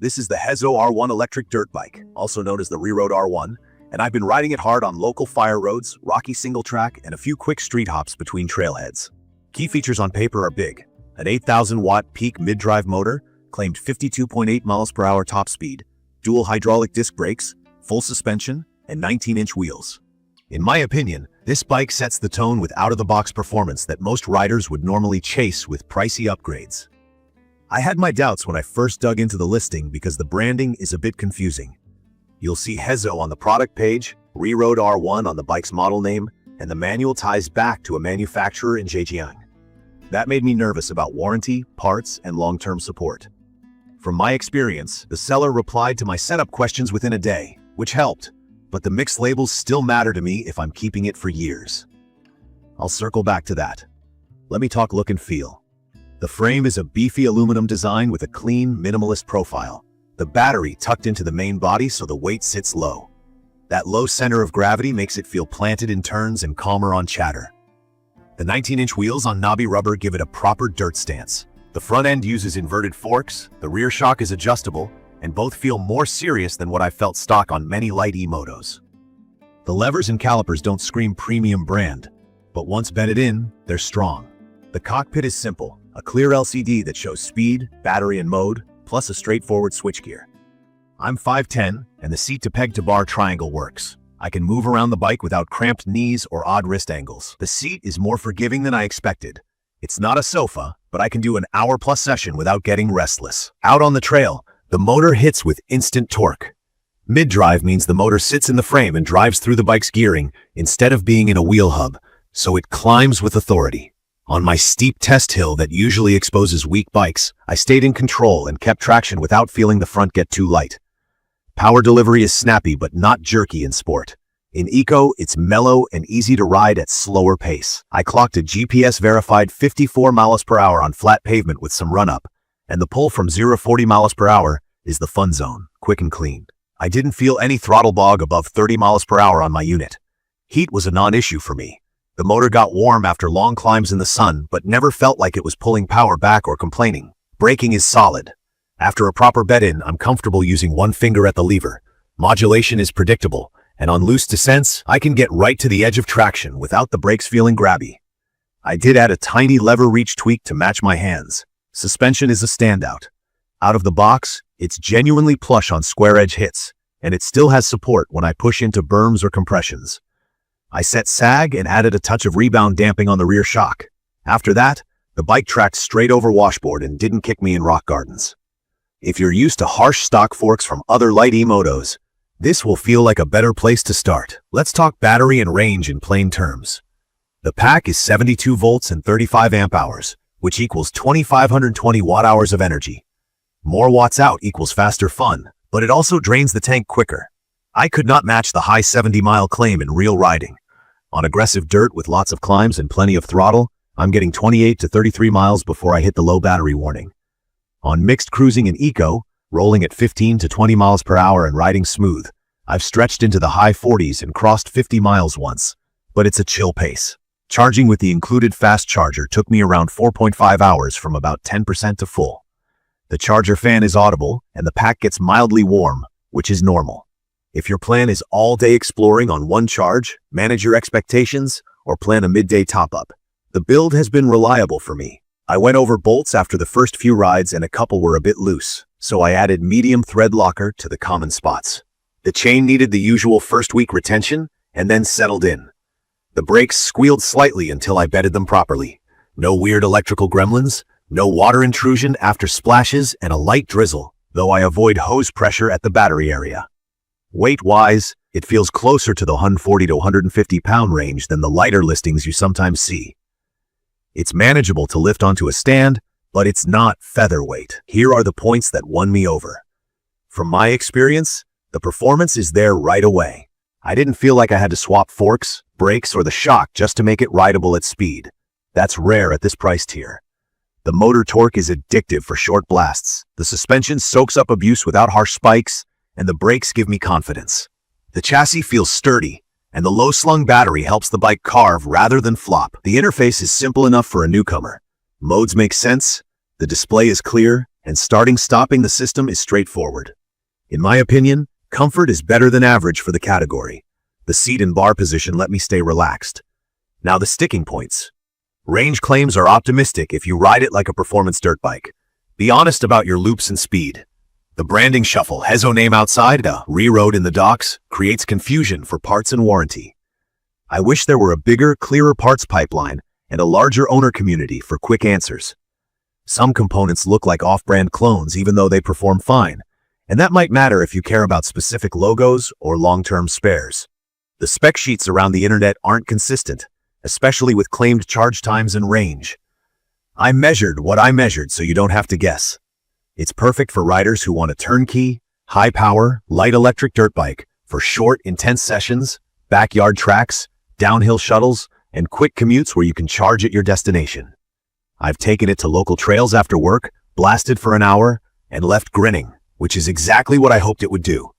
This is the HEZZO R1 electric dirt bike, also known as the Reroad R1, and I've been riding it hard on local fire roads, rocky single track, and a few quick street hops between trailheads. Key features on paper are big. An 8,000-watt peak mid-drive motor, claimed 52.8 miles per hour top speed, dual hydraulic disc brakes, full suspension, and 19-inch wheels. In my opinion, this bike sets the tone with out-of-the-box performance that most riders would normally chase with pricey upgrades. I had my doubts when I first dug into the listing because the branding is a bit confusing. You'll see HEZZO on the product page, Reroad R1 on the bike's model name, and the manual ties back to a manufacturer in Zhejiang. That made me nervous about warranty, parts, and long-term support. From my experience, the seller replied to my setup questions within a day, which helped, but the mixed labels still matter to me if I'm keeping it for years. I'll circle back to that. Let me talk look and feel. The frame is a beefy aluminum design with a clean, minimalist profile. The battery tucked into the main body so the weight sits low. That low center of gravity makes it feel planted in turns and calmer on chatter. The 19-inch wheels on knobby rubber give it a proper dirt stance. The front end uses inverted forks, the rear shock is adjustable, and both feel more serious than what I felt stock on many light e-motos. The levers and calipers don't scream premium brand, but once bedded in, they're strong. The cockpit is simple. A clear LCD that shows speed, battery, and mode, plus a straightforward switchgear. I'm 5'10", and the seat-to-peg-to-bar triangle works. I can move around the bike without cramped knees or odd wrist angles. The seat is more forgiving than I expected. It's not a sofa, but I can do an hour-plus session without getting restless. Out on the trail, the motor hits with instant torque. Mid-drive means the motor sits in the frame and drives through the bike's gearing instead of being in a wheel hub, so it climbs with authority. On my steep test hill that usually exposes weak bikes, I stayed in control and kept traction without feeling the front get too light. Power delivery is snappy but not jerky in sport. In eco, it's mellow and easy to ride at slower pace. I clocked a GPS-verified 54 miles per hour on flat pavement with some run-up, and the pull from 0-40 miles per hour is the fun zone, quick and clean. I didn't feel any throttle bog above 30 miles per hour on my unit. Heat was a non-issue for me. The motor got warm after long climbs in the sun, but never felt like it was pulling power back or complaining. Braking is solid. After a proper bed-in, I'm comfortable using one finger at the lever. Modulation is predictable, and on loose descents, I can get right to the edge of traction without the brakes feeling grabby. I did add a tiny lever reach tweak to match my hands. Suspension is a standout. Out of the box, it's genuinely plush on square edge hits, and it still has support when I push into berms or compressions. I set sag and added a touch of rebound damping on the rear shock. After that, the bike tracked straight over washboard and didn't kick me in rock gardens. If you're used to harsh stock forks from other light e-motos, this will feel like a better place to start. Let's talk battery and range in plain terms. The pack is 72 volts and 35 amp hours, which equals 2,520 watt-hours of energy. More watts out equals faster fun, but it also drains the tank quicker. I could not match the high 70-mile claim in real riding. On aggressive dirt with lots of climbs and plenty of throttle, I'm getting 28 to 33 miles before I hit the low battery warning. On mixed cruising and eco, rolling at 15 to 20 miles per hour and riding smooth, I've stretched into the high 40s and crossed 50 miles once, but it's a chill pace. Charging with the included fast charger took me around 4.5 hours from about 10% to full. The charger fan is audible, and the pack gets mildly warm, which is normal. If your plan is all-day exploring on one charge, manage your expectations, or plan a midday top-up, the build has been reliable for me. I went over bolts after the first few rides and a couple were a bit loose, so I added medium thread locker to the common spots. The chain needed the usual first-week retention and then settled in. The brakes squealed slightly until I bedded them properly. No weird electrical gremlins, no water intrusion after splashes, and a light drizzle, though I avoid hose pressure at the battery area. Weight-wise, it feels closer to the 140 to 150 pound range than the lighter listings you sometimes see. It's manageable to lift onto a stand, but it's not featherweight. Here are the points that won me over. From my experience, the performance is there right away. I didn't feel like I had to swap forks, brakes, or the shock just to make it rideable at speed. That's rare at this price tier. The motor torque is addictive for short blasts. The suspension soaks up abuse without harsh spikes, and the brakes give me confidence. The chassis feels sturdy, and the low-slung battery helps the bike carve rather than flop. The interface is simple enough for a newcomer. Modes make sense, the display is clear, and stopping the system is straightforward. In my opinion, comfort is better than average for the category. The seat and bar position let me stay relaxed. Now the sticking points. Range claims are optimistic if you ride it like a performance dirt bike. Be honest about your loops and speed. The branding shuffle, HEZZO name outside, re-road in the docks, creates confusion for parts and warranty. I wish there were a bigger, clearer parts pipeline and a larger owner community for quick answers. Some components look like off-brand clones even though they perform fine, and that might matter if you care about specific logos or long-term spares. The spec sheets around the internet aren't consistent, especially with claimed charge times and range. I measured what I measured so you don't have to guess. It's perfect for riders who want a turnkey, high-power, light electric dirt bike for short, intense sessions, backyard tracks, downhill shuttles, and quick commutes where you can charge at your destination. I've taken it to local trails after work, blasted for an hour, and left grinning, which is exactly what I hoped it would do.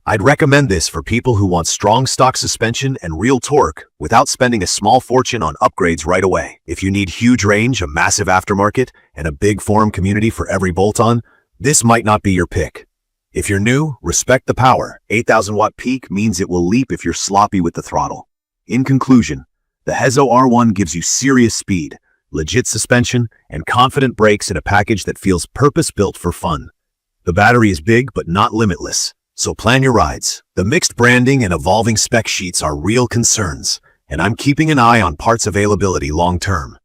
I'd recommend this for people who want strong stock suspension and real torque without spending a small fortune on upgrades right away. If you need huge range, a massive aftermarket, and a big forum community for every bolt-on, this might not be your pick. If you're new, respect the power. 8,000 watt peak means it will leap if you're sloppy with the throttle. In conclusion, the HEZZO R1 gives you serious speed, legit suspension, and confident brakes in a package that feels purpose-built for fun. The battery is big but not limitless. So plan your rides. The mixed branding and evolving spec sheets are real concerns, and I'm keeping an eye on parts availability long-term.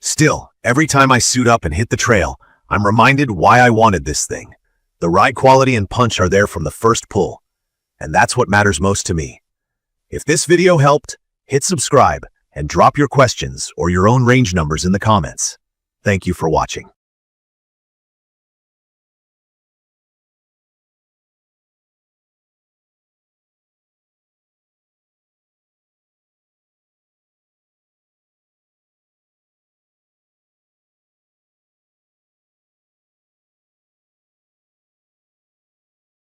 Still, every time I suit up and hit the trail, I'm reminded why I wanted this thing. The ride quality and punch are there from the first pull, and that's what matters most to me. If this video helped, hit subscribe and drop your questions or your own range numbers in the comments. Thank you for watching.